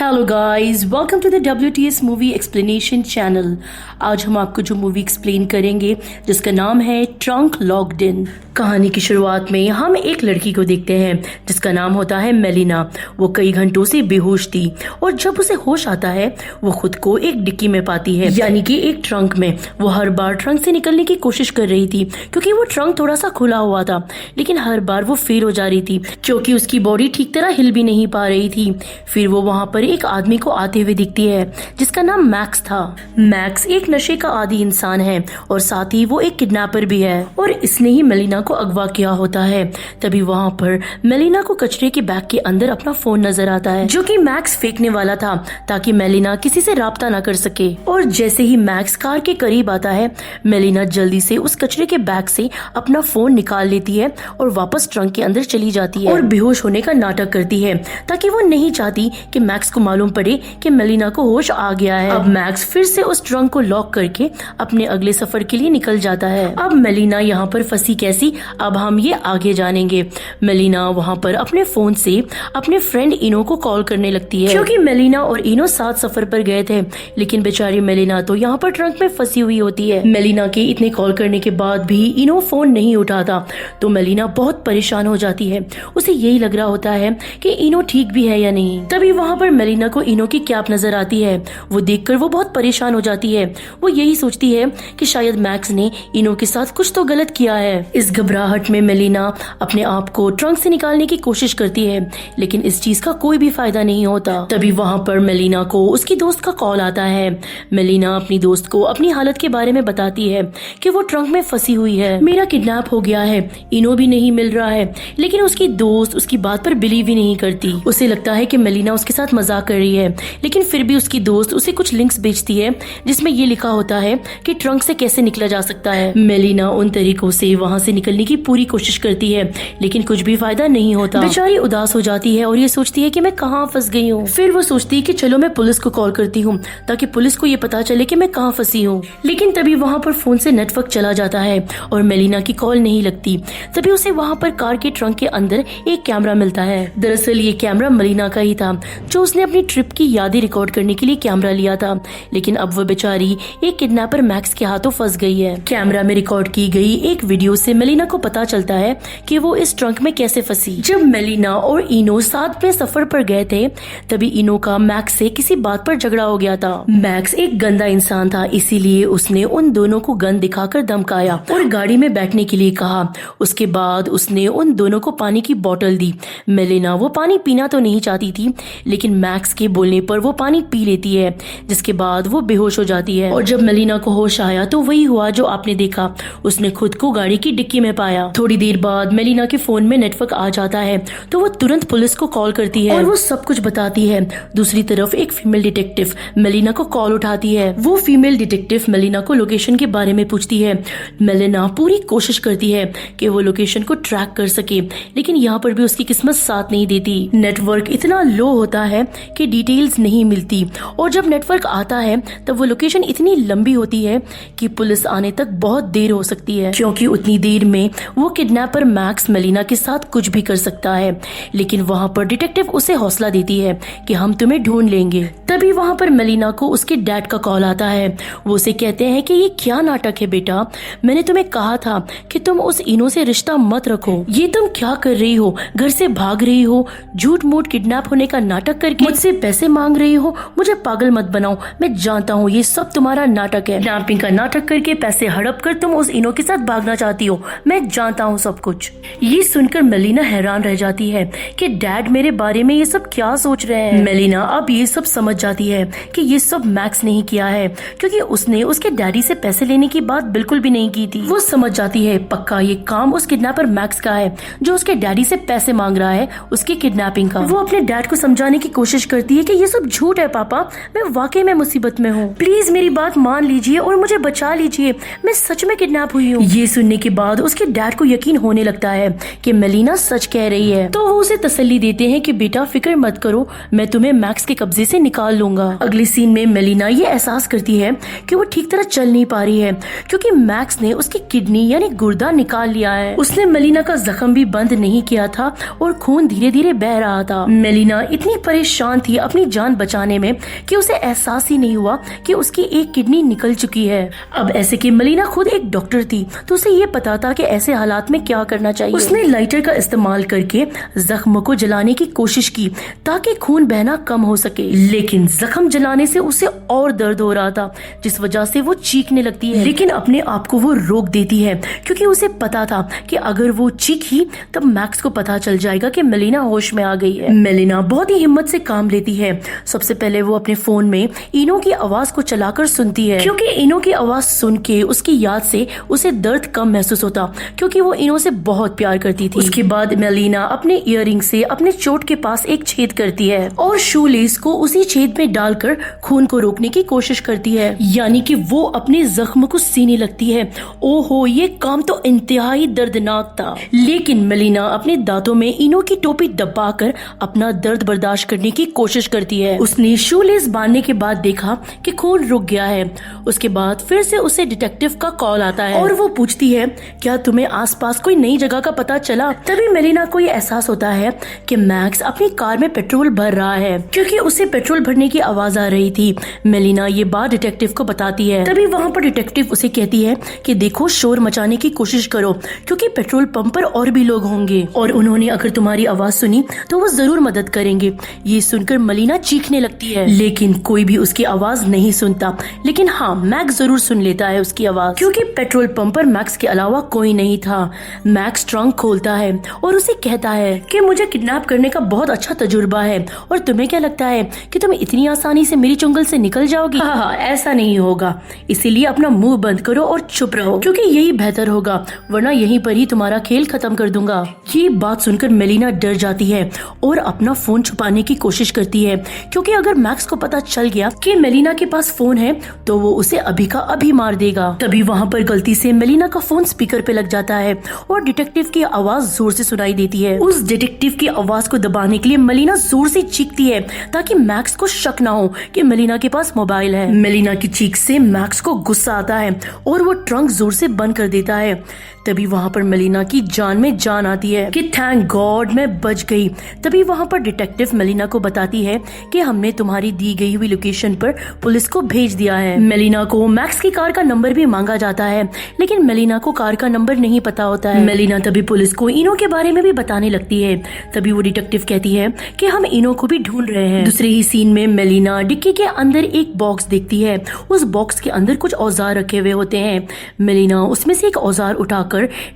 Hello guys, welcome to the WTS movie explanation channel. आज हम आपको जो मूवी एक्सप्लेन करेंगे जिसका नाम है ट्रंक लॉक्ड इन। कहानी की शुरुआत में हम एक लड़की को देखते हैं जिसका नाम होता है मेलिना। वो कई घंटों से बेहोश थी और जब उसे होश आता है वो खुद को एक डिक्की में पाती है, यानी कि एक ट्रंक में। वो हर बार ट्रंक से निकलने की कोशिश कर रही थी क्योंकि वो ट्रंक थोड़ा सा खुला हुआ था, लेकिन हर बार वो फेल हो जा रही थी क्योंकि उसकी बॉडी ठीक तरह हिल भी नहीं पा रही थी। फिर वो वहाँ पर एक आदमी को आते हुए दिखती है जिसका नाम मैक्स था। मैक्स एक नशे का आदी इंसान है और साथ ही वो एक किडनैपर भी है और इसने ही मेलिना को अगवा किया होता है। तभी वहाँ पर मेलिना को कचरे के बैग के अंदर अपना फोन नजर आता है जो कि मैक्स फेंकने वाला था ताकि मेलिना किसी से राब्ता ना कर सके। और जैसे ही मैक्स कार के करीब आता है, मेलिना जल्दी से उस कचरे के बैग से अपना फोन निकाल लेती है और वापस ट्रंक के अंदर चली जाती है और बेहोश होने का नाटक करती है ताकि वो नहीं चाहती कि मैक्स को मालूम पड़े कि मेलिना को होश आ गया है। अब मैक्स फिर से उस ट्रंक को लॉक करके अपने अगले सफर के लिए निकल जाता है। अब मेलिना यहाँ पर फंसी कैसी, अब हम ये आगे जानेंगे। मेलिना वहाँ पर अपने फोन से अपने फ्रेंड इनो को कॉल करने लगती है क्योंकि मेलिना और इनो साथ सफर पर गए थे, लेकिन बेचारी मेलिना तो यहाँ पर ट्रंक में फंसी हुई होती है। मेलिना के इतने कॉल करने के बाद भी इनो फोन नहीं उठाता तो मेलिना बहुत परेशान हो जाती है। उसे यही लग रहा होता है कि इनो ठीक भी है या नहीं। तभी वहाँ पर मेलिना को इनो की कैप नजर आती है। वो देखकर वो बहुत परेशान हो जाती है। वो यही सोचती है कि शायद मैक्स ने इनो के साथ कुछ तो गलत किया है। इस घबराहट में मेलिना अपने आप को ट्रंक से निकालने की कोशिश करती है, लेकिन इस चीज का कोई भी फायदा नहीं होता। तभी वहाँ पर मेलिना को उसकी दोस्त का कॉल आता है। मेलिना अपनी दोस्त को अपनी हालत के बारे में बताती है कि वो ट्रंक में फंसी हुई है, मेरा किडनैप हो गया है, इनो भी नहीं मिल रहा है। लेकिन उसकी दोस्त उसकी बात पर बिलीव ही नहीं करती। उसे लगता है कि मेलिना उसके साथ मजाक कर रही है, लेकिन फिर भी उसकी दोस्त उसे कुछ लिंक्स भेजती है जिसमें ये लिखा होता है कि ट्रंक से कैसे निकला जा सकता है। मेलिना उन तरीकों से वहाँ से निकलने की पूरी कोशिश करती है, लेकिन कुछ भी फायदा नहीं होता। बेचारी उदास हो जाती है और ये सोचती है कि मैं कहाँ फंस गई हूँ। फिर वो सोचती है कि चलो मैं पुलिस को कॉल करती हूँ ताकि पुलिस को ये पता चले कि मैं कहाँ फंसी हूँ। लेकिन तभी वहाँ पर फोन से नेटवर्क चला जाता है और मेलिना की कॉल नहीं लगती। तभी उसे वहाँ पर कार के ट्रंक के अंदर एक कैमरा मिलता है। दरअसल ये कैमरा मेलिना का ही था जो उसने अपनी ट्रिप की यादें रिकॉर्ड करने के लिए कैमरा लिया था, लेकिन अब वो बेचारी एक किडनैपर मैक्स के हाथों फंस गई है। कैमरा में रिकॉर्ड की गई एक वीडियो से मेलिना को पता चलता है कि वो इस ट्रंक में कैसे फंसी। जब मेलिना और इनो साथ में सफर पर गए थे तभी इनो का मैक्स से किसी बात पर झगड़ा हो गया था। मैक्स एक गंदा इंसान था, इसीलिए उसने उन दोनों को गन दिखाकर धमकाया और गाड़ी में बैठने के लिए कहा। उसके बाद उसने उन दोनों को पानी की बोतल दी। मेलिना वो पानी पीना तो नहीं चाहती थी, लेकिन मैक्स के बोलने पर वो पानी पी लेती है, जिसके बाद वो बेहोश हो जाती है। और जब मेलिना को होश आया तो वही हुआ जो आपने देखा, उसने खुद को गाड़ी की डिक्की में पाया। थोड़ी देर बाद मेलिना के फोन में नेटवर्क आ जाता है तो वो तुरंत पुलिस को कॉल करती है और वो सब कुछ बताती है। दूसरी तरफ एक फीमेल डिटेक्टिव मेलिना को कॉल उठाती है। वो फीमेल डिटेक्टिव मेलिना को लोकेशन के बारे में पूछती है। मेलिना पूरी कोशिश करती है कि वो लोकेशन को ट्रैक कर सके, लेकिन यहाँ पर भी उसकी किस्मत साथ नहीं देती। नेटवर्क इतना लो होता है कि डिटेल्स नहीं मिलती और जब नेटवर्क आता है तब वो लोकेशन इतनी लंबी होती है कि पुलिस आने तक बहुत देर हो सकती है, क्योंकि उतनी देर में वो किडनैपर मैक्स मेलिना के साथ कुछ भी कर सकता है। लेकिन वहाँ पर डिटेक्टिव उसे हौसला देती है कि हम तुम्हें ढूंढ लेंगे। तभी वहाँ पर मेलिना को उसके डैड का कॉल आता है। वो उसे कहते हैं कि ये क्या नाटक है बेटा, मैंने तुम्हें कहा था कि तुम उस इनो से रिश्ता मत रखो। ये तुम क्या कर रही हो, घर से भाग रही हो, झूठ मूठ किडनैप होने का नाटक करके मुझसे पैसे मांग रही हो। मुझे पागल मत बनाओ, मैं जानता हूँ ये सब तुम्हारा नाटक है। किडनैपिंग का नाटक करके पैसे हड़प कर तुम उस इनो के साथ भागना चाहती हो, मैं जानता हूँ सब कुछ। ये सुनकर मेलिना हैरान रह जाती है कि डैड मेरे बारे में ये सब क्या सोच रहे हैं। मेलिना अब ये सब समझ जाती है कि ये सब मैक्स नहीं किया है, क्योंकि उसने उसके डैडी से पैसे लेने की बात बिल्कुल भी नहीं की थी। वो समझ जाती है पक्का ये काम उस किडनैपर मैक्स का है जो उसके डैडी से पैसे मांग रहा है उसकी किडनैपिंग का। वो अपने डैड को समझाने की कोशिश करती है कि ये सब झूठ है पापा, मैं वाकई में मुसीबत में हूँ, प्लीज मेरी बात मान लीजिए और मुझे बचा लीजिए, मैं सच में किडनैप हुई हूँ। ये सुनने के बाद उसके डैड को यकीन होने लगता है कि मेलिना सच कह रही है। तो वो उसे तसल्ली देते हैं कि बेटा फिक्र मत करो, मैं तुम्हें मैक्स के कब्जे से निकाल लूंगा। अगले सीन में मेलिना ये एहसास करती है कि वो ठीक तरह चल नहीं पा रही है क्योंकि मैक्स ने उसकी किडनी यानी गुर्दा निकाल लिया है। उसने मेलिना का जख्म भी बंद नहीं किया था और खून धीरे धीरे बह रहा था। मेलिना इतनी परेशान थी अपनी जान बचाने में कि उसे एहसास ही नहीं हुआ कि उसकी एक किडनी निकल चुकी है। अब ऐसे कि मेलिना खुद एक डॉक्टर थी तो उसे ये पता था कि ऐसे हालात में क्या करना चाहिए। उसने लाइटर का इस्तेमाल करके जख्म को जलाने की कोशिश की ताकि खून बहना कम हो सके, लेकिन जख्म जलाने से उसे और दर्द हो रहा था जिस वजह से वो चीखने लगती है, लेकिन अपने आप को वो रोक देती है क्योंकि उसे पता था कि अगर वो चीखी तब मैक्स को पता चल जाएगा कि मेलिना होश में आ गई है। मेलिना बहुत ही हिम्मत से काम लेती है। सबसे पहले वो अपने फोन में इनो की आवाज को चलाकर सुनती है क्योंकि इनो की आवाज सुन के उसकी याद से उसे दर्द कम महसूस होता क्योंकि वो इनो से बहुत प्यार करती थी। उसके बाद मेलिना अपने इयररिंग से अपने चोट के पास एक छेद करती है और शू लेस को उसी छेद में डालकर खून को रोकने की कोशिश करती है, यानी कि वो अपने जख्म को सीने लगती है। ओहो, ये काम तो इंतहाई दर्दनाक था, लेकिन मेलिना अपने दांतों में इनो की टोपी दबाकर अपना दर्द बर्दाश्त करने की कोशिश करती है। उसने शू लेस बांधने के बाद देखा कि खून रुक गया है। उसके बाद फिर से उसे डिटेक्टिव का कॉल आता है और वो पूछती है क्या तुम्हें आसपास कोई नई जगह का पता चला। तभी मेलिना को ये एहसास होता है कि मैक्स अपनी कार में पेट्रोल भर रहा है क्योंकि उसे पेट्रोल भरने की आवाज आ रही थी। मेलिना ये बात डिटेक्टिव को बताती है। तभी वहाँ पर डिटेक्टिव उसे कहती है कि देखो, शोर मचाने की कोशिश करो क्योंकि पेट्रोल पंप पर और भी लोग होंगे और उन्होंने अगर तुम्हारी आवाज सुनी तो वो जरूर मदद करेंगे। ये सुनकर मेलिना चीखने लगती है, लेकिन कोई भी उसकी आवाज नहीं सुनता। लेकिन हाँ, मैक्स जरूर सुन लेता है उसकी आवाज क्योंकि पेट्रोल पंप पर मैक्स के अलावा कोई नहीं था। मैक्स ट्रंक खोलता है और उसे कहता है कि मुझे किडनैप करने का बहुत अच्छा तजुर्बा है और तुम्हें क्या लगता है कि तुम इतनी आसानी से मेरी चुंगल से निकल जाओगी। हाँ, ऐसा नहीं होगा, इसीलिए अपना मुंह बंद करो और चुप रहो क्योंकि यही बेहतर होगा, वरना यहीं पर ही तुम्हारा खेल खत्म कर दूंगा। ये बात सुनकर मेलिना डर जाती है और अपना फोन छुपाने की कोशिश करती है क्योंकि अगर मैक्स को पता चल गया कि मेलिना के पास फोन है तो वो उसे अभी का अभी मार देगा। तभी वहाँ पर गलती से मेलिना का फोन स्पीकर पे लग जाता है और डिटेक्टिव की आवाज जोर से सुनाई देती है। उस डिटेक्टिव की आवाज को दबाने के लिए मेलिना जोर से चीखती है ताकि मैक्स को शक ना हो कि मेलिना के पास मोबाइल है। मेलिना की चीख से मैक्स को गुस्सा आता है और वो ट्रंक जोर से बंद कर देता है। तभी वहाँ पर मेलिना की जान में जान आती है कि थैंक गॉड मैं बच गई। तभी वहाँ पर डिटेक्टिव मेलिना को बताती है कि हमने तुम्हारी दी गई हुई लोकेशन पर पुलिस को भेज दिया है। मेलिना को मैक्स की कार का नंबर भी मांगा जाता है, लेकिन मेलिना को कार का नंबर नहीं पता होता है। मेलिना तभी पुलिस को इनो के बारे में भी बताने लगती है। तभी वो डिटेक्टिव कहती है कि हम इनो को भी ढूंढ रहे हैं। दूसरे ही सीन में मेलिना डिक्की के अंदर एक बॉक्स देखती है। उस बॉक्स के अंदर कुछ औजार रखे हुए होते हैं। मेलिना उसमें से एक औजार उठाकर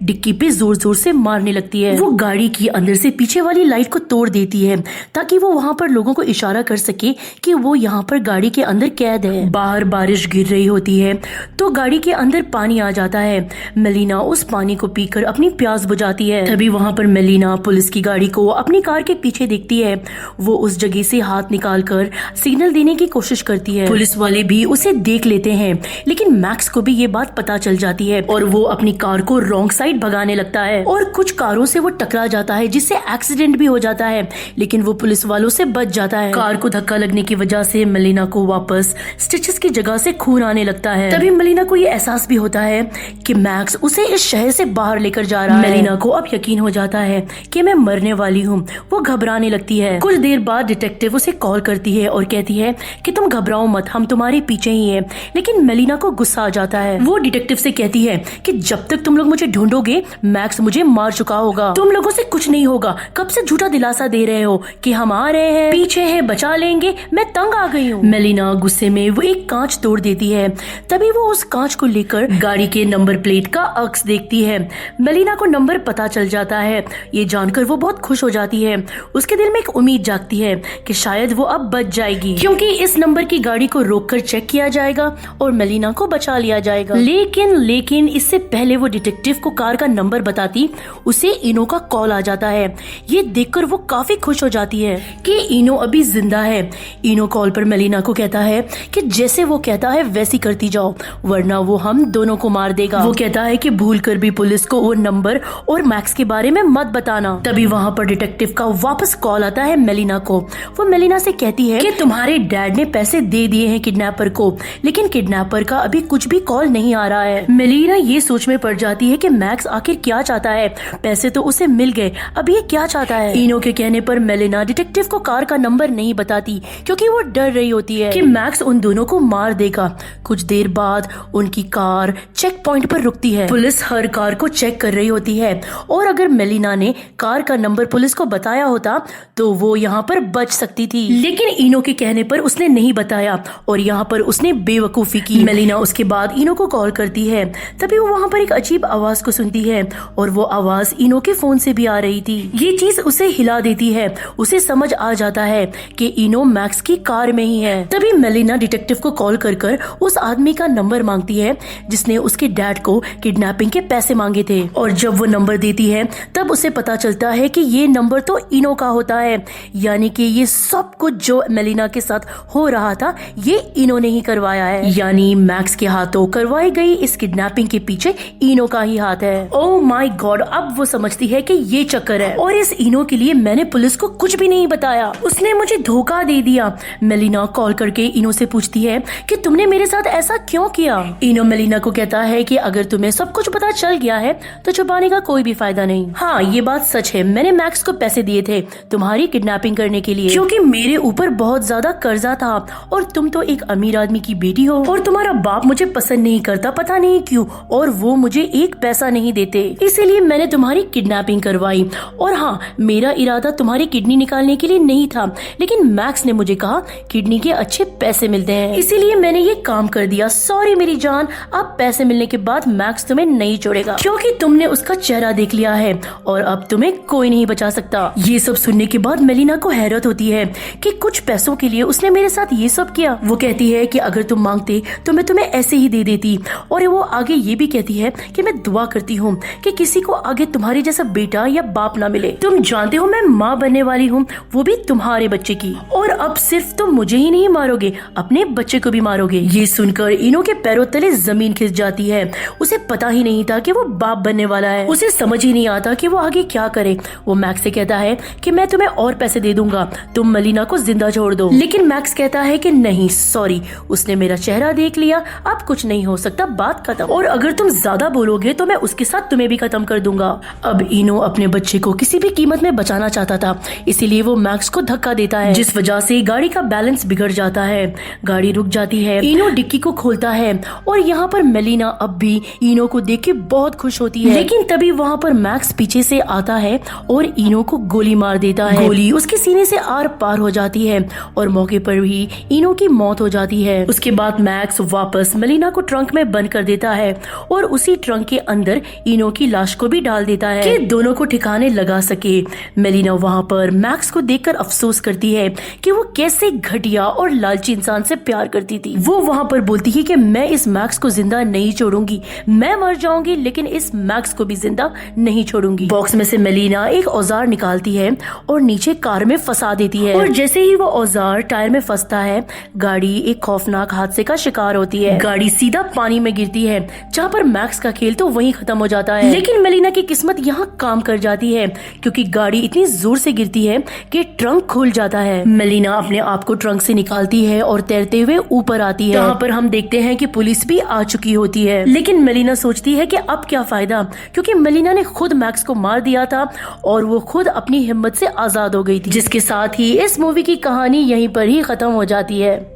डिक्की पे जोर जोर से मारने लगती है। वो गाड़ी की अंदर से पीछे वाली लाइट को तोड़ देती है ताकि वो वहाँ पर लोगों को इशारा कर सके कि वो यहाँ पर गाड़ी के अंदर कैद है। बाहर बारिश गिर रही होती है तो गाड़ी के अंदर पानी आ जाता है। मेलिना उस पानी को पीकर अपनी प्यास बुझाती है। तभी वहाँ पर मेलिना पुलिस की गाड़ी को अपनी कार के पीछे देखती है। वो उस जगह से हाथ निकालकर सिग्नल देने की कोशिश करती है। पुलिस वाले भी उसे देख लेते हैं, लेकिन मैक्स को भी ये बात पता चल जाती है और वो अपनी कार को रॉन्ग साइड भगाने लगता है और कुछ कारों से वो टकरा जाता है जिससे एक्सीडेंट भी हो जाता है, लेकिन वो पुलिस वालों से बच जाता है। कार को धक्का लगने की वजह से मेलिना को वापस स्टिचेस की जगह से खून आने लगता है। तभी मेलिना को ये एहसास भी होता है कि मैक्स उसे इस शहर से बाहर लेकर जा रहा है। मेलिना को अब यकीन हो जाता है कि मैं मरने वाली हूँ। वो घबराने लगती है। कुछ देर बाद डिटेक्टिव उसे कॉल करती है और कहती है कि तुम घबराओ मत, हम तुम्हारे पीछे ही हैं। लेकिन मेलिना को गुस्सा आ जाता है। वो डिटेक्टिव से कहती है कि जब तक तुम लोग मुझे ढूंढोगे मैक्स मुझे मार चुका होगा, तुम लोगों से कुछ नहीं होगा। कब से झूठा दिलासा दे रहे हो कि हम आ रहे हैं, पीछे हैं, बचा लेंगे। मैं तंग आ गई हूँ। मेलिना गुस्से में वो एक कांच तोड़ देती है। तभी वो उस कांच को लेकर गाड़ी के नंबर प्लेट का अक्स देखती है। मेलिना को नंबर पता चल जाता है। ये जानकर वो बहुत खुश हो जाती है। उसके दिल में एक उम्मीद जागती है कि शायद वो अब बच जाएगी क्योंकि इस नंबर की गाड़ी को रोककर चेक किया जाएगा और मेलिना को बचा लिया जाएगा। लेकिन इससे पहले वो डिटेक्टिव को कार का नंबर बताती उसे इनो का कॉल आ जाता है। ये देखकर वो काफी खुश हो जाती है कि इनो अभी जिंदा है। इनो कॉल पर मेलिना को कहता है कि जैसे वो कहता है वैसी करती जाओ, वरना वो हम दोनों को मार देगा। वो कहता है कि भूल भूलकर भी पुलिस को वो नंबर और मैक्स के बारे में मत बताना। तभी वहाँ पर डिटेक्टिव का वापस कॉल आता है मेलिना को। वो मेलिना से कहती है कि तुम्हारे डैड ने पैसे दे दिए हैं किडनैपर को, लेकिन किडनैपर का अभी कुछ भी कॉल नहीं आ रहा है। मेलिना ये सोच में पड़ जाती है कि मैक्स आखिर क्या चाहता है, पैसे तो उसे मिल गए, अब ये क्या चाहता है। इनो के कहने पर मेलिना डिटेक्टिव को कार का नंबर नहीं बताती क्योंकि वो डर रही होती है कि मैक्स उन दोनों को मार देगा। कुछ देर बाद उनकी कार चेक पॉइंट पर रुकती है। पुलिस हर कार को चेक कर रही होती है और अगर मेलिना ने कार का नंबर पुलिस को बताया होता तो वो यहाँ पर बच सकती थी, लेकिन इनो के कहने पर उसने नहीं बताया और यहाँ पर उसने बेवकूफी की। मेलिना उसके बाद इनो को कॉल करती है। तभी वो वहाँ पर एक अजीब आवाज को सुनती है और वो आवाज इनो के फोन से भी आ रही थी। ये चीज उसे हिला देती है। उसे समझ आ जाता है कि इनो मैक्स की कार में ही है। तभी मेलिना डिटेक्टिव को कॉल कर उस आदमी का नंबर मांगती है जिसने उसके डैड को किडनैपिंग के पैसे मांगे थे, और जब वो नंबर देती है तब उसे पता चलता है कि ये नंबर तो इनो का होता है, यानी कि ये सब कुछ जो मेलिना के साथ हो रहा था ये इनो ने ही करवाया है, यानी मैक्स के हाथों करवाई गई इस किडनैपिंग के पीछे इनो का ही हाथ है। ओह माय गॉड, अब वो समझती है कि ये चक्कर है और इस इनो के लिए मैंने पुलिस को कुछ भी नहीं बताया, उसने मुझे धोखा दे दिया। मेलिना कॉल करके इनो से पूछती है कि तुमने मेरे साथ ऐसा क्यों किया। इनो मेलिना को कहता है कि अगर तुम्हें सब कुछ पता चल गया है तो छुपाने का कोई भी फायदा नहीं। हाँ, ये बात सच है, मैंने मैक्स को पैसे दिए थे तुम्हारी किडनैपिंग करने के लिए क्योंकि मेरे ऊपर बहुत ज्यादा कर्जा था और तुम तो एक अमीर आदमी की बेटी हो और तुम्हारा बाप मुझे पसंद नहीं करता, पता नहीं क्यों, और वो मुझे एक पैसा नहीं देते, इसीलिए मैंने तुम्हारी किडनैपिंग करवाई। और हाँ, मेरा इरादा तुम्हारी किडनी निकालने के लिए नहीं था, लेकिन मैक्स ने मुझे कहा किडनी के अच्छे पैसे मिलते हैं, इसीलिए मैंने ये काम कर दिया। सॉरी मेरी जान, अब पैसे मिलने के बाद मैक्स तुम्हें नहीं छोड़ेगा क्योंकि तुमने उसका चेहरा देख लिया है और अब तुम्हें कोई नहीं बचा सकता। ये सब सुनने के बाद मेलिना को हैरत होती है कि कुछ पैसों के लिए उसने मेरे साथ ये सब किया। वो कहती है कि अगर तुम मांगते तो मैं तुम्हें ऐसे ही दे देती, और वो आगे ये भी कहती है कि मैं दुआ करती हूँ कि किसी को आगे तुम्हारे जैसा बेटा या बाप ना मिले। तुम जानते हो मैं माँ बनने वाली हूँ, वो भी तुम्हारे बच्चे की, और अब सिर्फ तुम मुझे ही नहीं मारोगे, अपने बच्चे को भी मारोगे। ये सुनकर इनो के पैरों तले जमीन खिस जाती है। उसे पता ही नहीं था कि वो बाप बनने वाला है, उसे समझ ही नहीं आता कि वो आगे क्या करे। वो मैक्स से कहता है कि मैं तुम्हें और पैसे दे दूंगा, तुम मेलिना को जिंदा छोड़ दो, लेकिन मैक्स कहता है कि नहीं सॉरी, उसने मेरा चेहरा देख लिया, अब कुछ नहीं हो सकता, बात खत्म, और अगर तुम ज्यादा बोलोगे तो मैं उसके साथ तुम्हें भी खत्म कर दूंगा। अब इनो अपने बच्चे को किसी भी कीमत में बचाना चाहता था, इसीलिए वो मैक्स को धक्का देता है, जिस वजह से गाड़ी का बैलेंस बिगड़ जाता है, गाड़ी रुक जाती है। इनो डिक्की को खोलता है और यहाँ पर मेलिना अब भी इनो को देख के बहुत खुश होती है, लेकिन तभी वहाँ पर मैक्स पीछे से आता है और इनो को गोली मार देता है। गोली उसके सीने से आर पार हो जाती है और मौके पर ही इनो की मौत हो जाती है। उसके बाद मैक्स वापस मेलिना को ट्रंक में बंद कर देता है और उसी ट्रंक के अंदर इनो की लाश को भी डाल देता है कि दोनों को ठिकाने लगा सके। मेलिना वहाँ पर मैक्स को देखकर अफसोस करती है कि वो कैसे घटिया और लालची इंसान से प्यार करती थी। वो वहाँ पर बोलती है कि मैं इस मैक्स को जिंदा नहीं छोड़ूंगी, मैं मर जाऊंगी लेकिन इस मैक्स को भी जिंदा नहीं छोड़ूंगी। बॉक्स में से मेलिना एक औजार निकालती है और नीचे कार में फंसा देती है, और जैसे ही वो औजार टायर में फंसता है गाड़ी एक खौफनाक हादसे का शिकार होती है। गाड़ी सीधा पानी में गिरती है, जहाँ पर मैक्स का खेल तो वहीं खत्म हो जाता है। लेकिन मेलिना की किस्मत यहाँ काम कर जाती है क्योंकि गाड़ी इतनी जोर से गिरती है कि ट्रंक खुल जाता है। मेलिना अपने आप को ट्रंक से निकालती है और तैरते हुए ऊपर आती है। यहाँ पर हम देखते हैं कि पुलिस भी आ चुकी होती है, लेकिन मेलिना सोचती है कि अब क्या फायदा, क्योंकि मेलिना ने खुद मैक्स को मार दिया था और वो खुद अपनी हिम्मत से आजाद हो गई थी। जिसके साथ ही इस मूवी की कहानी यहीं पर ही खत्म हो जाती है।